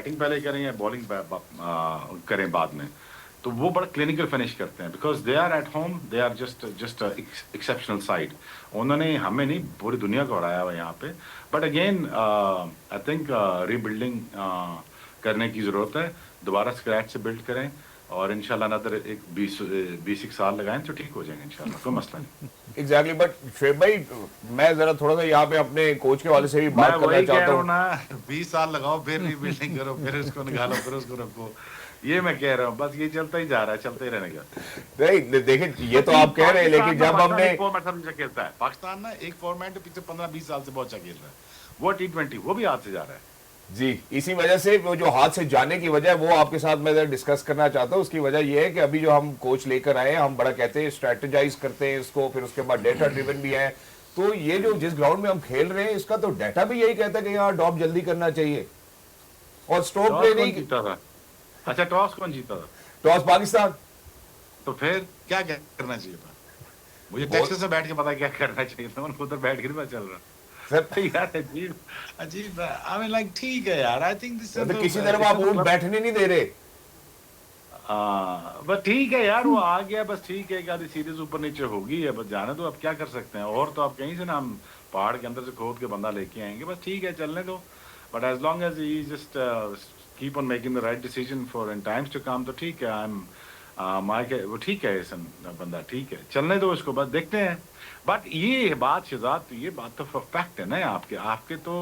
Batting पहले करें या बॉलिंग करें बाद में, तो वो बड़ा क्लिनिकल फिनिश करते हैं, because they are at home, they are just just exceptional side. उन्होंने हमें नहीं, पूरी दुनिया को हराया हुआ यहाँ पे। But again I think rebuilding करने की ज़रूरत है, दोबारा स्क्रैच से बिल्ड करें, और इंशाल्लाह अनदर एक 20 साल लगाएं तो ठीक हो जाएंगे इंशाल्लाह, कोई मसला नहीं। एग्जैक्टली, बट शुएब भाई, मैं जरा थोड़ा सा यहाँ पे अपने कोच के वाले से भी बात करना चाहता हूँ ना। 20 साल लगाओ, फिर रीबिल्डिंग करो, फिर उसको निकालो, फिर उसको रखो, ये मैं कह रहा हूँ। बस ये चलता ही जा रहा है, चलते ही रहने का। नहीं देखिए, ये तो आप कह रहे हैं, लेकिन जब हमने फॉर्मेट खेलता है पाकिस्तान ना, एक फॉर्मेट पिछले 15-20 साल से बहुत अच्छा खेल रहा है, वो T20, वो भी हाथ से जा रहा है जी। इसी वजह से वो जो हाथ से जाने की वजह, वो आपके साथ मैं डिस्कस करना चाहता हूँ। उसकी वजह ये है कि अभी जो हम कोच लेकर आए हैं, हम बड़ा कहते हैं स्ट्रेटेजाइज करते हैं इसको, फिर उसके बाद डेटा ड्रिवन भी है। तो ये जो जिस ग्राउंड में हम खेल रहे हैं, इसका तो डाटा भी यही कहता है कि यहाँ ड्रॉप जल्दी करना चाहिए और स्ट्रोक प्ले नहीं जीता था। अच्छा, टॉस कौन जीता था? टॉस पाकिस्तान। तो फिर क्या करना चाहिए था? मुझे टेक्सास में बैठ के पता क्या करना चाहिए था, उनको उधर बैठ के नहीं पता चल रहा यार। अजीब अजीब, आई मीन लाइक, ठीक है यार, आई थिंक दिस तो किसी तरह आप ऊँट बैठने नहीं दे रहे। बस ठीक है यार, वो आ गया, बस ठीक है, आधी सीरीज ऊपर नीचे होगी है, बस जाने दो, अब क्या कर सकते हैं। और तो आप कहीं से ना, हम पहाड़ के अंदर से खोद के बंदा लेके आएंगे, बस ठीक है, चलने दो। But as long as he just keep on making the right decision for in times to come, तो ठीक है। आई एम वो ठीक है, बंदा ठीक है, चलने दो उसको, बस देखते हैं। बट ये बात शहजाद, ये बात तो फैक्ट है ना, आपके आपके तो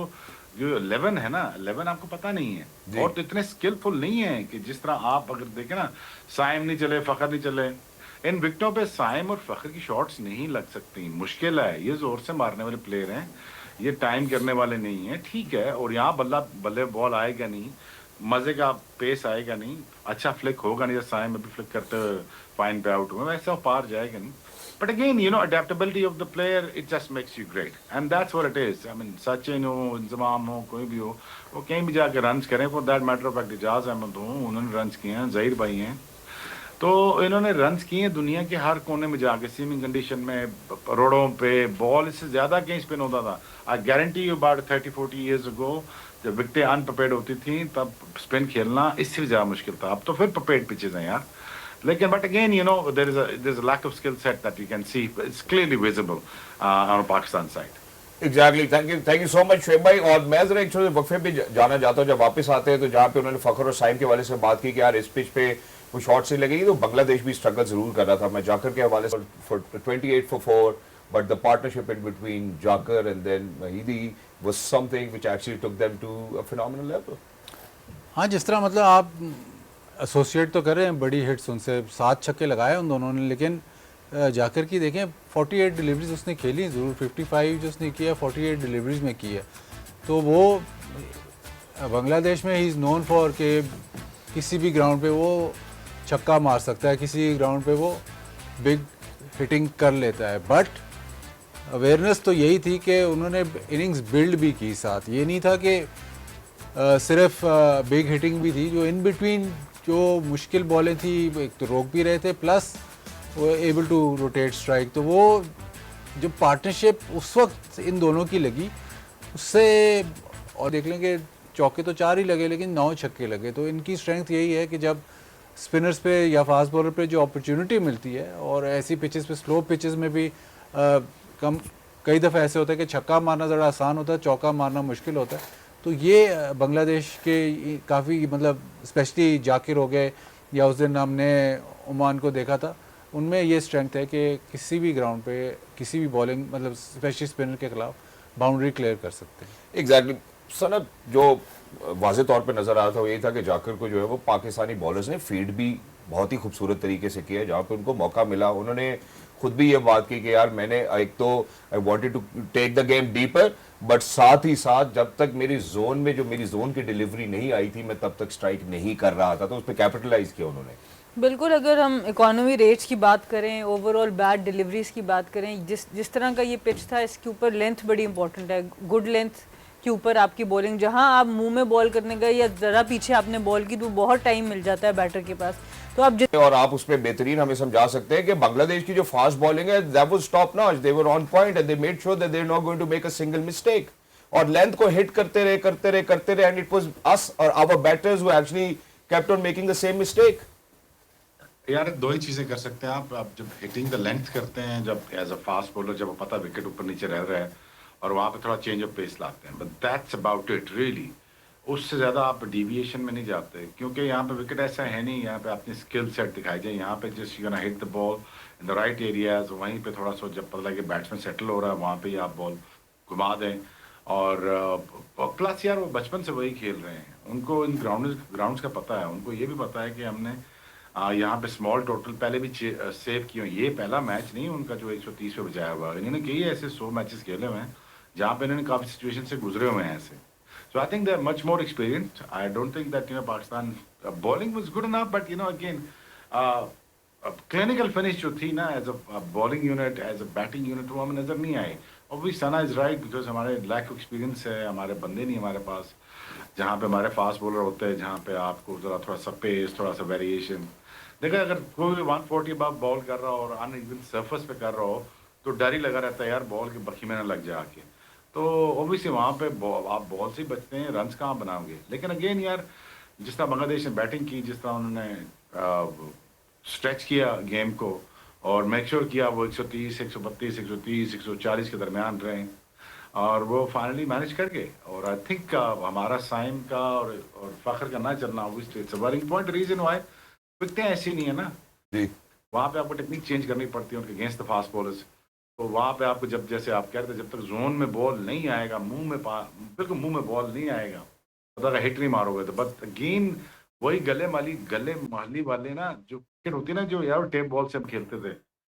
जो 11 है ना, 11 आपको पता नहीं है, और तो इतने स्किलफुल नहीं है कि जिस तरह आप अगर देखें ना, साइम नहीं चले, फखर नहीं चले, इन विकेटों पे साइम और फखर की शॉट्स नहीं लग सकती, मुश्किल है। ये जोर से मारने वाले प्लेयर हैं, ये टाइम करने वाले नहीं है, ठीक है। और यहाँ बल्ले बॉल आएगा नहीं, मजे का पेस आएगा नहीं, अच्छा फ्लिक होगा नहीं, जैसे साइम अभी फ्लिक करते हुए फाइन पे आउट हुए, वैसे वो पार जाएगा नहीं। But again, you know, adaptability of the player, it just makes you great. And that's what it is. I mean, Sachin हो, इंजमाम हो, कोई भी हो, वो कहीं भी जाके रन्स करें। For that matter of fact, Ijaz Ahmad हो, उन्होंने रन्स किए हैं, जहीर भाई हैं, तो इन्होंने रन्स किए हैं दुनिया के हर कोने में जाके, सीमिंग कंडीशन में, रोडों पे, बॉल इससे ज़्यादा कहीं स्पिन होता था। I guarantee you, about 30-40 years ago, जब विकटें अनप्रिपेयर्ड होती थी, तब स्पिन खेलना इससे भी ज़्यादा मुश्किल था। अब तो फिर प्रिपेयर्ड पिचेज हैं यार, लेकिन but again you know there is a lack of skill set that you can see, it's clearly visible on Pakistan side. Exactly, thank you so much Shoaib भाई। और मैं जरा एक छोटे वक्फे पे जाना चाहता हूँ। जब वापस आते हैं तो जहाँ पे उन्होंने फखर और साइम के हवाले से बात की कि यार इस पिच पे वो शॉट से लगेगी, तो बांग्लादेश भी स्ट्रगल जरूर कर रहा था। मैं जाकर के हवाले से 28 for 4, but the partnership in between जाकर एंड देन वहीदी was something which actually took them to a phenomenal level. हाँ, जिस तरह मतलब आप एसोसिएट तो कर रहे हैं बड़ी हिट्स उनसे, 7 छक्के लगाए उन दोनों ने, लेकिन जाकर की देखें 48 डिलीवरीज उसने खेली ज़रूर, 55 जो उसने किया 48 डिलीवरीज में की है। तो वो बांग्लादेश में ही इज़ नोन फॉर के किसी भी ग्राउंड पे वो छक्का मार सकता है, किसी ग्राउंड पे वो बिग हिटिंग कर लेता है। बट अवेयरनेस तो यही थी कि उन्होंने इनिंग्स बिल्ड भी की साथ, ये नहीं था कि सिर्फ बिग हिटिंग भी थी। जो इन बिटवीन जो मुश्किल बॉलें थी, एक तो रोक भी रहे थे, प्लस वो एबल टू रोटेट स्ट्राइक। तो वो जो पार्टनरशिप उस वक्त इन दोनों की लगी, उससे और देख लेंगे चौके तो 4 ही लगे लेकिन 9 छक्के लगे। तो इनकी स्ट्रेंथ यही है कि जब स्पिनर्स पे या फास्ट बॉलर पे जो अपॉर्चुनिटी मिलती है, और ऐसी पिचेस पे, स्लो पिचेस में भी कई दफ़ा ऐसे होता है कि छक्का मारना ज़रा आसान होता है, चौका मारना मुश्किल होता है। तो ये बांग्लादेश के काफ़ी, मतलब स्पेशली जाकिर हो गए, या उस दिन हमने ओमान को देखा था, उनमें ये स्ट्रेंथ है कि किसी भी ग्राउंड पे किसी भी बॉलिंग, मतलब स्पेशली स्पिनर के खिलाफ बाउंड्री क्लियर कर सकते हैं। एग्जैक्टली सनत, जो वाज़े तौर पे नज़र आ रहा था वो यही था कि जाकिर को जो है वो पाकिस्तानी बॉलर्स ने फीड भी बहुत ही खूबसूरत तरीके से किया। जहाँ पे उनको मौका मिला, उन्होंने खुद भी ये बात की कि यार मैंने एक तो I wanted to take the game deeper, but साथ ही साथ जब तक मेरी जोन में जो मेरी जोन की डिलीवरी नहीं आई थी, मैं तब तक स्ट्राइक नहीं कर रहा था। तो उस पर कैपिटलाइज किया उन्होंने। बिल्कुल, अगर हम इकोनॉमी रेट्स की बात करें, ओवरऑल बैट डिलीवरीज की बात करें, जिस तरह का ये पिच था, इसके ऊपर लेंथ बड़ी इंपॉर्टेंट है। गुड लेंथ के ऊपर आपकी बॉलिंग, जहां आप मुंह में बॉल करने गए या ज़रा पीछे आपने बॉल की, तो बहुत टाइम मिल जाता है बैटर के पास। तो आप और आप उस पर बेहतरीन हमें समझा सकते हैं कि बांग्लादेश की जो फास्ट बॉलिंग है, that was top notch, they were on point and they made sure that they are not going to make a single mistake. और लेंथ को हिट करते रहे एंड इट वाज अस और our batters who actually kept on making the same mistake. यार दो ही चीजें कर सकते हैं आप जब हिटिंग द लेंथ करते हैं, जब एज अ फास्ट बॉलर जब पता विकेट ऊपर नीचे रह रहा है और वहां पे थोड़ा चेंज ऑफ पेस लाते हैं, but that's about it really. उससे ज्यादा आप डेविएशन में नहीं जाते, क्योंकि यहाँ पे विकेट ऐसा है नहीं, यहाँ पे अपनी स्किल सेट दिखाई जाए। यहाँ पे just you gonna hit the ball in the right areas, वहीं पे थोड़ा सा जब पता लगे बैट्समैन सेटल हो रहा है वहाँ पे ही आप बॉल घुमा दें। और प्लस यार वो बचपन से वही खेल रहे हैं, उनको इन ग्राउंड्स का पता है, उनको ये भी पता है कि हमने यहाँ पे स्मॉल टोटल पहले भी सेव किए हैं। ये पहला मैच नहीं उनका जो 130 पे बजाया हुआ है, इन्होंने कई ऐसे 100 मैचेस खेले हुए हैं जहाँ पे इन्होंने काफ़ी सिचुएशन से गुजरे हुए हैं ऐसे। So I think they're much more experienced. I don't think that Pakistan bowling was good enough, but again, clinical finish जो थी ना as a bowling unit, as a batting unit, वो हमें नजर नहीं आई। Obviously Sana is right because हमारे lack of experience है, हमारे बंदे नहीं हमारे पास, जहाँ पे हमारे फास्ट बॉलर होते हैं, जहाँ पे आपको थोड़ा सा पेस, थोड़ा सा वेरिएशन। देखो अगर कोई 140 बार बॉल कर रहा हो और अनइवन सरफेस पे कर रहा हो तो डर ही लगा रहता है यार बॉल के बखी में ना लग जाए आके। तो ओबियसली वहाँ पे आप बॉल से ही बचते हैं, रन्स कहाँ बनाओगे। लेकिन अगेन यार जिस तरह बांग्लादेश ने बैटिंग की, जिस तरह उन्होंने स्ट्रेच किया गेम को और मेक श्योर किया वो 130, 132, 130, 140 के दरमियान रहे और वो फाइनली मैनेज कर गए। और आई थिंक हमारा साइम का और फखर का ना चलना obviously it's a very important reason why विकटें ऐसी नहीं है ना जी। वहाँ पे आपको टेक्निक चेंज करनी पड़ती है उनके अगेंस्ट द फास्ट बॉलर्स। तो वहाँ पे आपको जब जैसे आप कह रहे थे जब तक जोन में बॉल नहीं आएगा, बिल्कुल मुंह में बॉल नहीं आएगा, तो अगर हिट नहीं मारोगे तो। बट अगेन वही गले महली वाले ना जो क्रिकेट होती है ना, जो यार टेप बॉल से हम खेलते थे,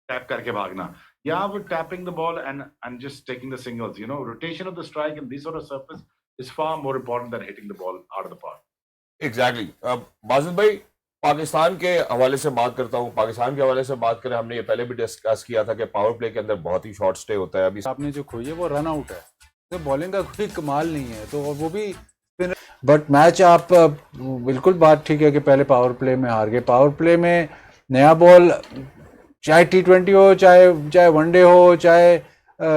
टैप करके भागना, या वो tapping the ball and just taking the singles, rotation of the strike in this sort of surface is far more important than hitting the ball out of the park. Exactly. अब बाजिद भाई पाकिस्तान के हवाले से बात करता हूँ, पाकिस्तान के हवाले से बात करें, हमने ये पहले भी डिस्कस किया था कि पावर प्ले के अंदर बहुत ही शॉर्ट स्टे होता है। अभी आपने जो खोई है वो रन आउट है, तो बॉलिंग का कोई कमाल नहीं है, तो वो भी बट मैच आप बिल्कुल बात ठीक है कि पहले पावर प्ले में हार गए। पावर प्ले में नया बॉल चाहे T20 हो, चाहे वनडे हो, चाहे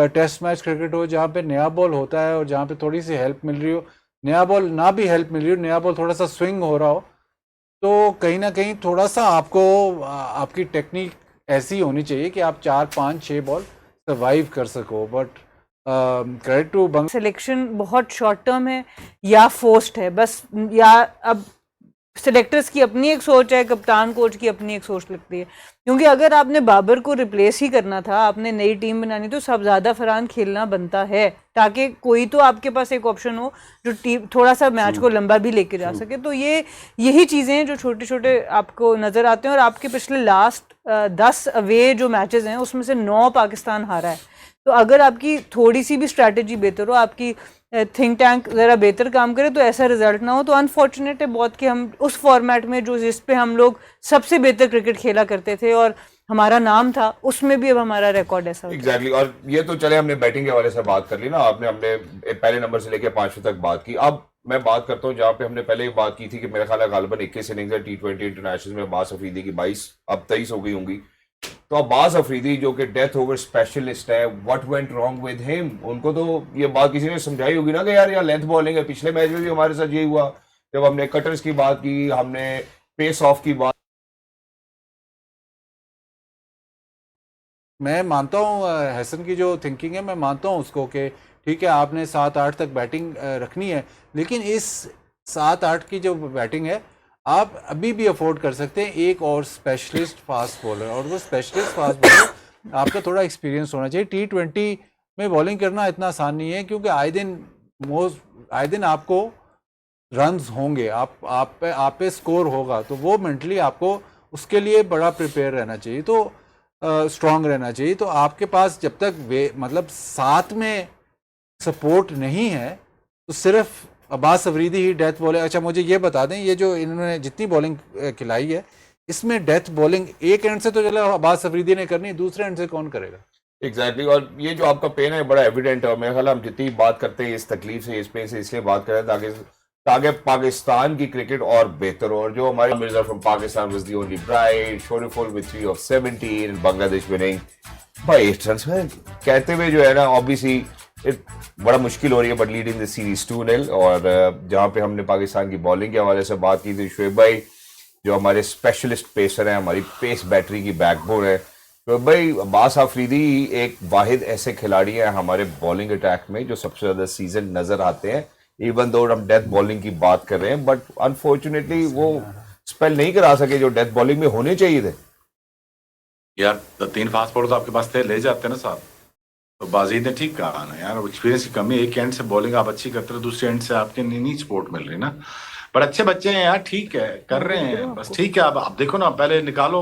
टेस्ट मैच क्रिकेट हो, जहाँ पे नया बॉल होता है और जहाँ पे थोड़ी सी हेल्प मिल रही हो, नया बॉल ना भी हेल्प मिल रही हो, नया बॉल थोड़ा सा स्विंग हो रहा हो, तो कहीं ना कहीं थोड़ा सा आपको आपकी टेक्निक ऐसी होनी चाहिए कि आप 4, 5, 6 बॉल सर्वाइव कर सको। But credit to Bang selection बहुत शॉर्ट टर्म है या फोर्स्ड है बस, या अब सिलेक्टर्स की अपनी एक सोच है, कप्तान कोच की अपनी एक सोच लगती है। क्योंकि अगर आपने बाबर को रिप्लेस ही करना था, आपने नई टीम बनानी, तो शहजादा फरहान खेलना बनता है ताकि कोई तो आपके पास एक ऑप्शन हो जो टीम थोड़ा सा मैच को लंबा भी लेके जा सके। तो यही चीज़ें हैं जो छोटे छोटे आपको नज़र आते हैं। और आपके पिछले लास्ट 10 अवे जो मैचेस हैं उसमें से 9 पाकिस्तान हारा है। तो अगर आपकी थोड़ी सी भी स्ट्रैटेजी बेहतर हो, आपकी थिंक टैंक ज़रा बेहतर काम करे, तो ऐसा रिजल्ट ना हो। तो अनफॉर्चुनेट है बहुत कि हम उस फॉर्मेट में जिस पे हम लोग सबसे बेहतर क्रिकेट खेला करते थे और हमारा नाम था, उसमें भी अब हमारा रिकॉर्ड ऐसा होता है। एग्जैक्टली। और ये तो चले हमने बैटिंग के हवाले से बात कर ली ना, आपने हमने पहले नंबर से लेके 5वें तक बात की। अब मैं बात करता हूँ जहाँ पे हमने पहले ही बात की थी कि मेरा ख्याल है गालिबन 21 इनिंग्स है T20 इंटरनेशनल में, अब्बास अफरीदी की 22, अब 23 हो गई होंगी। तो अब्बास अफरीदी जो कि डेथ ओवर स्पेशलिस्ट है, what went wrong with him? उनको तो ये बात किसी ने समझाई होगी ना कि यार यहाँ लेंथ बॉलिंग है। पिछले मैच में भी हमारे साथ यही हुआ, जब हमने कटर्स की बात की, हमने पेस ऑफ की बात। मैं मानता हूँ हसन की जो थिंकिंग है, मैं मानता हूँ उसको कि ठीक है आपने 7-8 तक बैटिंग रखनी है, लेकिन इस 7-8 की जो बैटिंग है आप अभी भी अफोर्ड कर सकते हैं एक और स्पेशलिस्ट फास्ट बॉलर। और वो स्पेशलिस्ट फास्ट बॉलर आपका थोड़ा एक्सपीरियंस होना चाहिए। T20 में बॉलिंग करना इतना आसान नहीं है, क्योंकि आए दिन आपको रन्स होंगे, आप पे स्कोर होगा, तो वो मेंटली आपको उसके लिए बड़ा प्रिपेयर रहना चाहिए, तो स्ट्रांग रहना चाहिए। तो आपके पास जब तक मतलब साथ में सपोर्ट नहीं है, तो सिर्फ अब्बास अफरीदी ही डेथ बॉलिंग। अच्छा मुझे ये बता दें, ये जो इन्होंने जितनी बॉलिंग खिलाई है, इसमें डेथ बॉलिंग एक एंड से तो चलो अब्बास अफरीदी ने करनी, दूसरे एंड से कौन करेगा? एग्जैक्टली। और ये जो आपका पेन है बड़ा एविडेंट है, और मेरे ख्याल हम जितनी बात करते हैं इस तकलीफ से, इस पेन से, इसलिए बात कर रहे हैं ताकि पाकिस्तान की क्रिकेट और बेहतर हो। और जो हमारे Mirza from Pakistan was the only bright, Shoriful with 3 of 17, Bangladesh winning by 8 runs में कहते हुए जो है ना, ऑब्वियसली बड़ा मुश्किल हो रही है, बट लीडिंग द सीरीज 2-0। और जहाँ पे हमने पाकिस्तान की बॉलिंग के हवाले से बात की थी, शुएब भाई जो हमारे स्पेशलिस्ट पेसर हैं, हमारी पेस बैटरी की बैकबोन है, शुएब भाई अब्बास आफरीदी एक वाहिद ऐसे खिलाड़ी हैं हमारे बॉलिंग अटैक में जो सबसे ज्यादा सीजन नजर आते हैं। इवन दो हम डेथ बॉलिंग की बात कर रहे हैं, बट अनफॉर्चुनेटली वो स्पेल नहीं करा सके जो डेथ बॉलिंग में होने चाहिए थे। यार 3 फास्ट बॉलर तो आपके पास थे, ले जाते ना साहब। तो बाजीद ने ठीक कहा ना यार, एक्सपीरियंस की कमी। एक एंड से बॉलिंग आप अच्छी करते हो, दूसरे एंड से आपके नहीं सपोर्ट मिल रही ना। पर अच्छे बच्चे हैं यार, ठीक है कर रहे हैं, बस ठीक है। अब देखो ना, पहले निकालो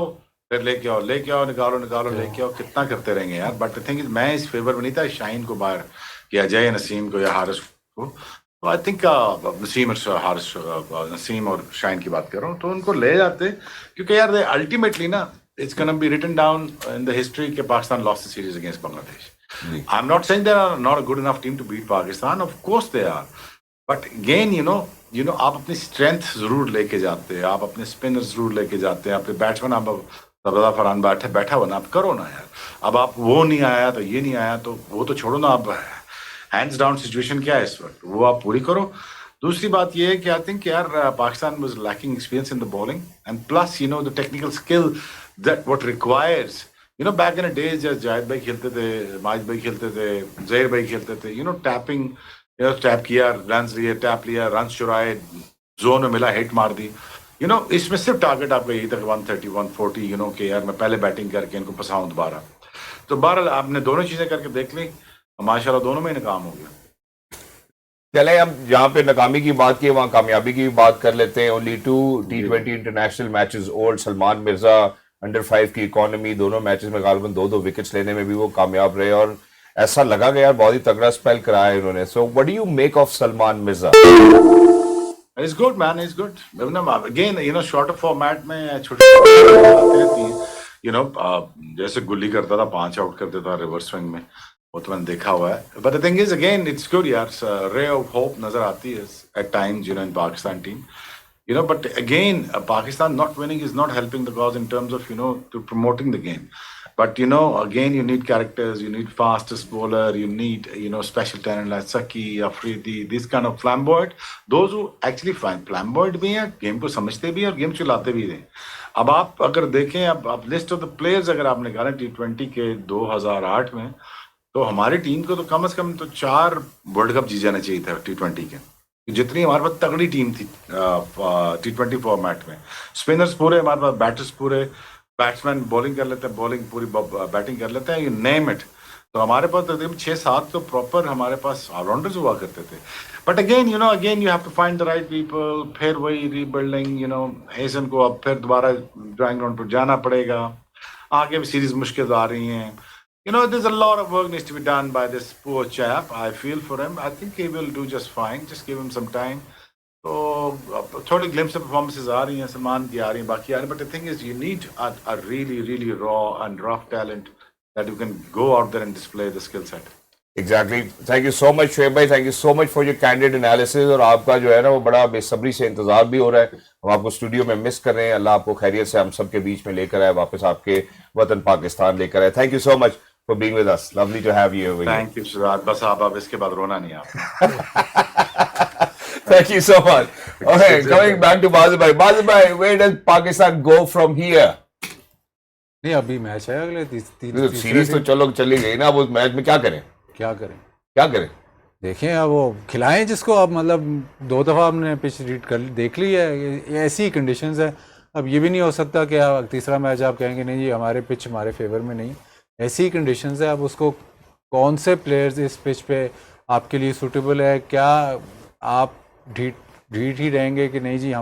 फिर लेके आओ, निकालो लेके आओ, कितना करते रहेंगे यार। बट थिंक मैं इस फेवर में नहीं था शाहीन को बाहर, कि अजय नसीम को या हारिस को। तो आई थिंक नसीम और हारिस, नसीम और शाहीन की बात कर रहा हूँ, तो उनको ले जाते। क्योंकि यार अल्टीमेटली ना it's going to be written down in the history that Pakistan lost the series against Bangladesh. I'm not saying they are not a good enough team to beat Pakistan. Of course they are. But again, you know, आप अपनी strength जरूर लेके जाते हैं, आप अपने spinners जरूर लेके जाते हैं, अपने बैट्समैन आप सरदार फरहान बैठा हुआ ना, आप करो ना यार। अब आप वो नहीं आया तो ये नहीं आया, तो वो तो छोड़ो ना। अब हैंड्स डाउन सिचुएशन क्या है इस वक्त, वो आप पूरी करो। दूसरी बात ये है कि आई थिंक यार Pakistan was lacking experience in the bowling and plus you know the technical skill that what requires. You know back in the days जब जाहिद भाई खेलते थे, माजिद भाई खेलते थे, जहीर भाई खेलते थे, यू नो टैपिंग, टैप किया, रन लिए, टैप लिया, रन चुराए, जोन में मिला, हिट मार दी। यू नो इसमें सिर्फ टारगेट आपका यही था 130 140, यू नो कि यार मैं पहले बैटिंग करके इनको फंसाऊं दोबारा। तो बहरहाल आपने दोनों चीजें करके देख ली, माशाल्लाह दोनों में नाकाम हो गया। चले हम जहाँ पे नाकामी की बात की वहाँ कामयाबी की भी बात कर लेते हैं। Only 2 T20 international matches old. Salman Mirza under 5 की इकोनॉमी, दोनों मैचेस में गालिबन 2-2 विकेट्स लेने में भी वो कामयाब रहे और ऐसा लगा कि यार बहुत ही तगड़ा स्पेल कराया इन्होंने। So what do you make of Salman Mirza? It's good man, it's good. Again, you know, shorter format में छोटी आती रहती हैं, you know, जैसे गुल्ली करता था 5 आउट कर देता था रिवर्स स्विंग में, वो तो मैंने देखा हुआ है। But the thing is again, it's good यार, ray of hope नजर आती है at times, you know, in Pakistan team, you know. But again, Pakistan not winning is not helping the cause in terms of, you know, to promoting the game. But you know, again, you need characters, you need fastest bowler, you need, you know, special talent like Saki, Afridi, this kind of flamboyant, those who actually flamboyant भी हैं, game को समझते भी हैं और game चलाते भी हैं। अब आप अगर देखें, अब आप लिस्ट ऑफ द प्लेयर्स अगर आप निकालें T20 के 2008 में, तो हमारी टीम को तो कम से कम तो 4 वर्ल्ड कप जीत जाना चाहिए था T20 के, जितनी हमारे पास तगड़ी टीम थी T20 फॉर्मेट में। स्पिनर्स पूरे हमारे पास, बैटर्स पूरे, बैट्समैन बॉलिंग कर लेते हैं, बॉलिंग पूरी बैटिंग कर लेते हैं, यू नेम इट। तो हमारे पास तकरीबन 6-7 तो प्रॉपर हमारे पास ऑलराउंडर्स हुआ करते थे। But again you know, again you have to find the right people, फिर वही रीबिल्डिंग, यू नो, हेसन को अब फिर दोबारा ड्राइंग ग्राउंड पर जाना पड़ेगा, आगे भी सीरीज मुश्किल आ रही हैं। You know, there's a lot of work needs to be done by this poor chap. I feel for him. I think he will do just fine. Just give him some time. So, थोड़ी glimpse of performances आ रही हैं, सलमान की आ रही हैं, बाकी आ रही हैं. But the thing is, you need a really, really raw and rough talent that you can go out there and display the skill set. Exactly. Thank you so much, Shoaib भाई. Thank you so much for your candid analysis. और आपका जो है ना वो बड़ा बेसब्री से इंतजार भी हो रहा है. हम आपको स्टूडियो में मिस कर रहे हैं. अल्लाह आपको खैरियत से हम सब के बीच में लेकर आए, वापस आपके वतन पाकिस्तान लेकर आए. Thank you so much for being with us. Lovely to have you over here. Thank you, Shirad. बस आप इसके बाद रोना नहीं आप. Thank you so much. Okay, coming back to Basil bhai. Basil bhai, where does Pakistan go from here? नहीं अभी match है अगले सीरीज तो चलो चली गई ना, अब उस मैच में क्या करें? क्या करें? क्या करें? देखें अब वो खिलाएं जिसको, अब मतलब 2 दफ़ा हमने पिच रीड कर देख ली है, ये ऐसी ही कंडीशंस है. अब ये भी नहीं हो सकता कि आप तीसरा मैच आप कहेंगे नहीं जी हमारे पिच हमारे फेवर में नहीं, ऐसी ही कंडीशंस है. अब उसको कौन से प्लेयर्स इस पिच पे आपके लिए सूटेबल है, क्या आप ढीठ ही रहेंगे कि नहीं जी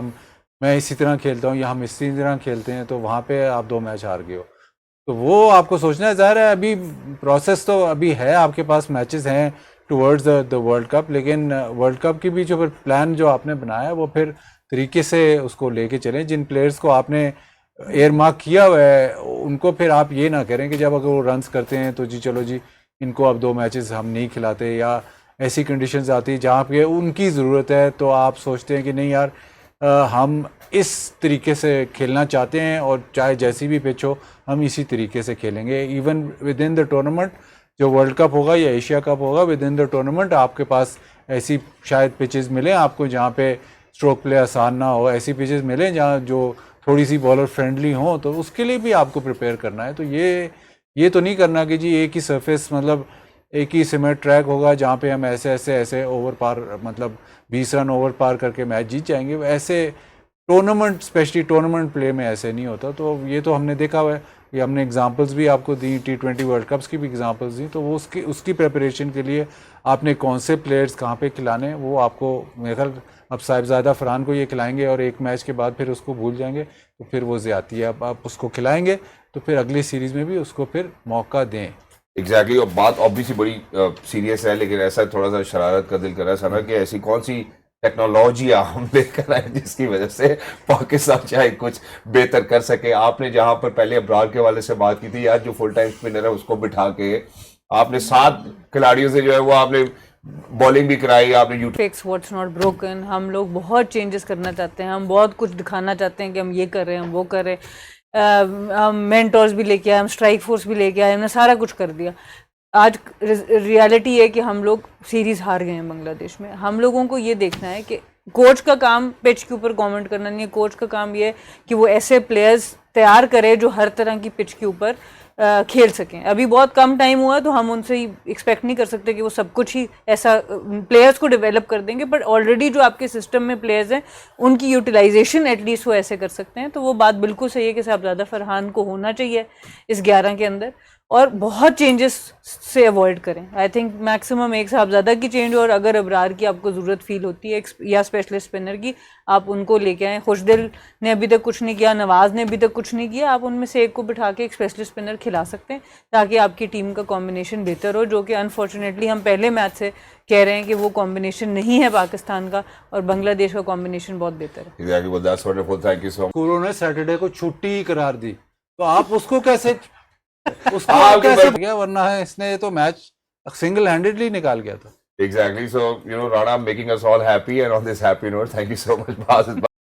मैं इसी तरह खेलता हूँ या हम इसी तरह खेलते हैं, तो वहाँ पे आप 2 मैच हार गए हो, तो वो आपको सोचना है. ज़ाहिर है अभी प्रोसेस तो अभी है, आपके पास मैचेस हैं टुवर्ड्स द वर्ल्ड कप, लेकिन वर्ल्ड कप की भी जो फिर प्लान जो आपने बनाया है वो फिर तरीके से उसको लेके चलें. जिन प्लेयर्स को आपने एयर मार्क किया हुआ है उनको फिर आप ये ना करें कि जब अगर वो रन्स करते हैं तो जी चलो जी इनको अब 2 मैचेस हम नहीं खिलाते, या ऐसी कंडीशंस आती है जहाँ पे उनकी ज़रूरत है तो आप सोचते हैं कि नहीं यार हम इस तरीके से खेलना चाहते हैं और चाहे जैसी भी पिच हो हम इसी तरीके से खेलेंगे. Even with in the tournament जो वर्ल्ड कप होगा या एशिया कप होगा विद इन द टूर्नामेंट आपके पास ऐसी शायद पिचेस मिले आपको जहाँ पे स्ट्रोक प्ले आसान ना हो, ऐसी पिचेस मिले जहाँ जो थोड़ी सी बॉलर फ्रेंडली हो, तो उसके लिए भी आपको प्रिपेयर करना है। तो ये तो नहीं करना कि जी एक ही सरफेस मतलब एक ही सिमेट ट्रैक होगा जहाँ पे हम ऐसे ओवर पार मतलब 20 रन ओवर पार करके मैच जीत जाएंगे। ऐसे टूर्नामेंट स्पेशली टूर्नामेंट प्ले में ऐसे नहीं होता। तो ये तो हमने देखा हुआ है, ये हमने एग्जांपल्स भी आपको दी, T20 वर्ल्ड कप्स की भी एग्जांपल्स दी। तो वो उसकी प्रिपरेशन के लिए आपने कौन से प्लेयर्स कहाँ पे खिलाने, वो आपको मेरे ख्याल अब साहिबजादा फरहान को ये खिलाएंगे और एक मैच के बाद फिर उसको भूल जाएंगे तो फिर वो ज़्यादती है। अब आप उसको खिलाएंगे तो फिर अगली सीरीज़ में भी उसको फिर मौका दें। एग्जैक्टली। और बात ऑब्वियसली बड़ी सीरियस है, लेकिन ऐसा थोड़ा सा शरारत का दिल कर रहा है सना कि ऐसी कौन सी टेक्नोलॉजी हम लेकर आए जिसकी वजह से पाकिस्तान चाहे कुछ बेहतर कर सके। आपने जहां पर पहले अब्रार के वाले से बात की थी, यार जो फुल टाइम स्पिनर है उसको बिठा के आपने 7 खिलाड़ियों से जो है वो आपने बॉलिंग भी कराई, आपने फिक्स व्हाट्स नॉट ब्रोकन। हम लोग बहुत चेंजेस करना चाहते हैं, हम बहुत कुछ दिखाना चाहते हैं कि हम ये कर रहे हैं, हम वो कर रहे हैं। हम मेंटर्स भी लेके आए, हम स्ट्राइक फोर्स भी लेके आए, हमने सारा कुछ कर दिया। आज रियलिटी है कि हम लोग सीरीज हार गए हैं बांग्लादेश में। हम लोगों को ये देखना है कि कोच का काम पिच के ऊपर कमेंट करना नहीं है। कोच का काम ये है कि वो ऐसे प्लेयर्स तैयार करे जो हर तरह की पिच के ऊपर खेल सकें। अभी बहुत कम टाइम हुआ तो हम उनसे एक्सपेक्ट नहीं कर सकते कि वो सब कुछ ही ऐसा प्लेयर्स को डेवलप कर देंगे, बट ऑलरेडी जो आपके सिस्टम में प्लेयर्स हैं उनकी यूटिलाइजेशन एटलीस्ट वो ऐसे कर सकते हैं। तो वो बात बिल्कुल सही है कि साहिबजादा फरहान को होना चाहिए इस 11 के अंदर, और बहुत चेंजेस से अवॉइड करें। आई थिंक मैक्सिमम एक साहिबजादा की चेंज, और अगर अबरार की आपको ज़रूरत फील होती है या स्पेशलिस्ट स्पिनर की, आप उनको लेके आएँ। खुशदिल ने अभी तक कुछ नहीं किया, नवाज़ ने अभी तक कुछ नहीं किया, आप उनमें से एक को बिठा के एक स्पेशलिस्ट स्पिनर खिला सकते हैं ताकि आपकी टीम का कॉम्बिनेशन बेहतर हो, जो कि अनफॉर्चुनेटली हम पहले मैच से कह रहे हैं कि वो कॉम्बिनेशन नहीं है पाकिस्तान का, और बांग्लादेश का कॉम्बिनेशन बहुत बेहतर है। उन्होंने सैटरडे को छुट्टी ही करार दी, तो आप उसको कैसे आप कैसे गया, वरना है इसने तो मैच सिंगल हैंडेडली निकाल गया था। Exactly. So, Rana, making us all happy, and on this happy note, thank you so much, Baz.